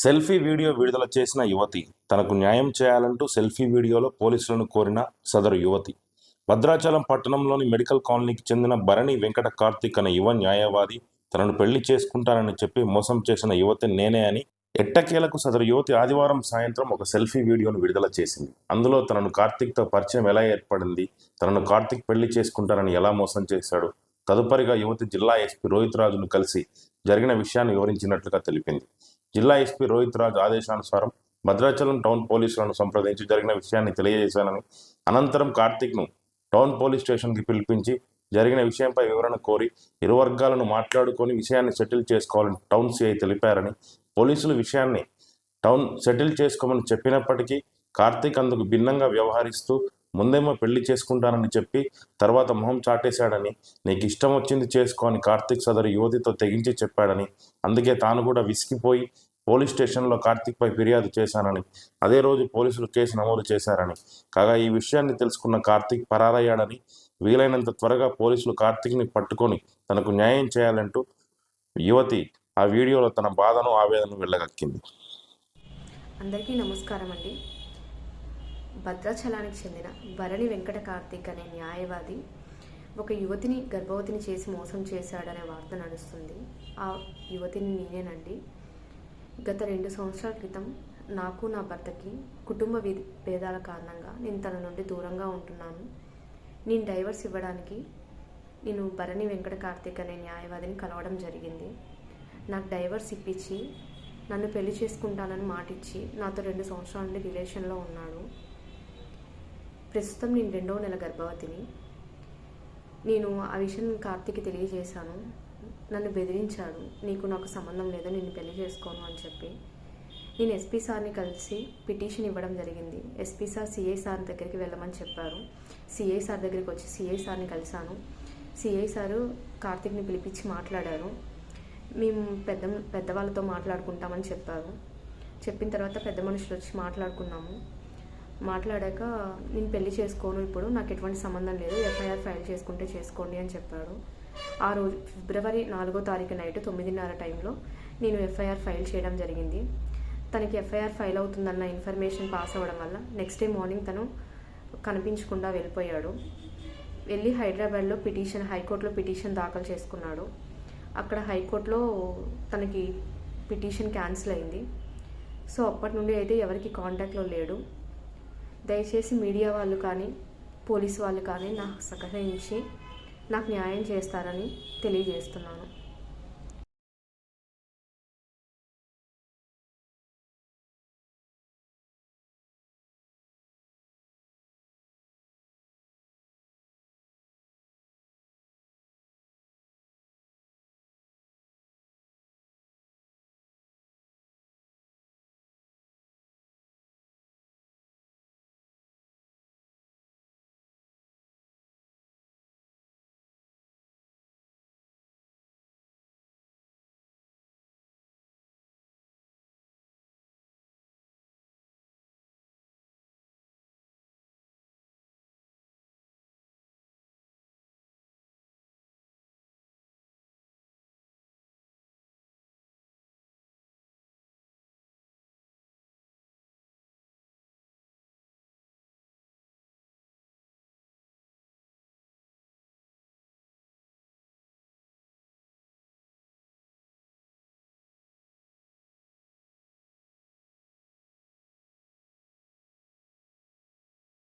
Selfie video విడుదల చేసిన యువతి తనకు న్యాయం చేయాలంటూ సెల్ఫీ వీడియోలో పోలీసులను కోరిన సదరు యువతి. భద్రాచలం పట్టణంలోని మెడికల్ కాలనీకి చెందిన భరణి వెంకట కార్తిక్ అనే యువ న్యాయవాది తనను పెళ్లి చేసుకుంటానని చెప్పి మోసం చేసిన యువతి నేనే అని ఎట్టకేలకు సదరు యువతి ఆదివారం సాయంత్రం ఒక సెల్ఫీ వీడియోను విడుదల చేసింది. అందులో తనను కార్తిక్తో పరిచయం ఎలా ఏర్పడింది, తనను కార్తిక్ పెళ్లి చేసుకుంటానని ఎలా మోసం చేశాడు, తదుపరిగా యువతి జిల్లా ఎస్పీ రోహిత్ రాజును కలిసి జరిగిన విషయాన్ని వివరించినట్లుగా తెలిపింది. జిల్లా ఎస్పీ రోహిత్ రాజ్ ఆదేశానుసారం భద్రాచలం టౌన్ పోలీసులను సంప్రదించి జరిగిన విషయాన్ని తెలియజేశానని, అనంతరం కార్తిక్ను టౌన్ పోలీస్ స్టేషన్కి పిలిపించి జరిగిన విషయంపై వివరణ కోరి ఇరు వర్గాలను మాట్లాడుకొని విషయాన్ని సెటిల్ చేసుకోవాలని టౌన్ సిఐ తెలిపారని, పోలీసులు విషయాన్ని టౌన్ సెటిల్ చేసుకోమని చెప్పినప్పటికీ కార్తిక్ అందుకు భిన్నంగా వ్యవహరిస్తూ ముందేమో పెళ్లి చేసుకుంటానని చెప్పి తర్వాత మొహం చాటేశాడని, నీకు ఇష్టం వచ్చింది చేసుకో అని కార్తిక్ సదరు యువతితో తెగించి చెప్పాడని, అందుకే తాను కూడా విసిగిపోయి పోలీస్ స్టేషన్లో కార్తిక్పై ఫిర్యాదు చేశానని, అదే రోజు పోలీసులు కేసు నమోదు చేశారని, కాగా ఈ విషయాన్ని తెలుసుకున్న కార్తిక్ పరారయ్యాడని, వీలైనంత త్వరగా పోలీసులు కార్తిక్ని పట్టుకొని తనకు న్యాయం చేయాలంటూ యువతి ఆ వీడియోలో తన బాధను ఆవేదనను వెళ్ళగక్కింది. అందరికీ నమస్కారం అండి. భద్రాచలానికి చెందిన భరణి వెంకట కార్తిక్ అనే న్యాయవాది ఒక యువతిని గర్భవతిని చేసి మోసం చేశాడనే వార్త నడుస్తుంది. ఆ యువతిని నేనేనండి. గత 2 సంవత్సరాల క్రితం నాకు నా భర్తకి కుటుంబ భేదాల కారణంగా నేను తన నుండి దూరంగా ఉంటున్నాను. నేను డైవర్స్ ఇవ్వడానికి నేను భరణి వెంకట కార్తిక్ అనే న్యాయవాదిని కలవడం జరిగింది. నాకు డైవర్స్ ఇప్పించి నన్ను పెళ్లి చేసుకుంటానని మాటిచ్చి నాతో 2 సంవత్సరాల నుండి రిలేషన్లో ఉన్నాడు. ప్రస్తుతం నేను 2వ నెల గర్భవతిని. నేను ఆ విషయం కార్తిక్కి తెలియజేశాను. నన్ను బెదిరించాడు, నాకు సంబంధం లేదు, నేను పెళ్లి చేసుకోను అని చెప్పి. నేను ఎస్పీ సార్ని కలిసి పిటిషన్ ఇవ్వడం జరిగింది. ఎస్పీ సార్ సిఐ సార్ దగ్గరికి వెళ్ళమని చెప్పారు. సిఐ సార్ దగ్గరికి వచ్చి సిఐ సార్ని కలిశాను. సిఐ సారు కార్తిక్ని పిలిపించి మాట్లాడారు. మేము పెద్దవాళ్ళతో మాట్లాడుకుంటామని చెప్పారు. చెప్పిన తర్వాత పెద్ద మనుషులు వచ్చి మాట్లాడాక నేను పెళ్లి చేసుకోను, ఇప్పుడు నాకు ఎటువంటి సంబంధం లేదు, ఎఫ్ఐఆర్ ఫైల్ చేసుకుంటే చేసుకోండి అని చెప్పాడు. ఆ రోజు ఫిబ్రవరి 4వ తారీఖు నైట్ 9:30 టైంలో నేను ఎఫ్ఐఆర్ ఫైల్ చేయడం జరిగింది. తనకి ఎఫ్ఐఆర్ ఫైల్ అవుతుందన్న ఇన్ఫర్మేషన్ పాస్ అవ్వడం వల్ల నెక్స్ట్ డే మార్నింగ్ తను కనిపించకుండా వెళ్ళిపోయాడు. వెళ్ళి హైదరాబాద్లో హైకోర్టులో పిటిషన్ దాఖలు చేసుకున్నాడు. అక్కడ హైకోర్టులో తనకి పిటిషన్ క్యాన్సిల్ అయింది. సో అప్పటి నుండి అయితే ఎవరికి కాంటాక్ట్లో లేడు. దయచేసి మీడియా వాళ్ళు కానీ పోలీసు వాళ్ళు కానీ నాకు సహకరించి నాకు న్యాయం చేస్తారని తెలియజేస్తున్నాను.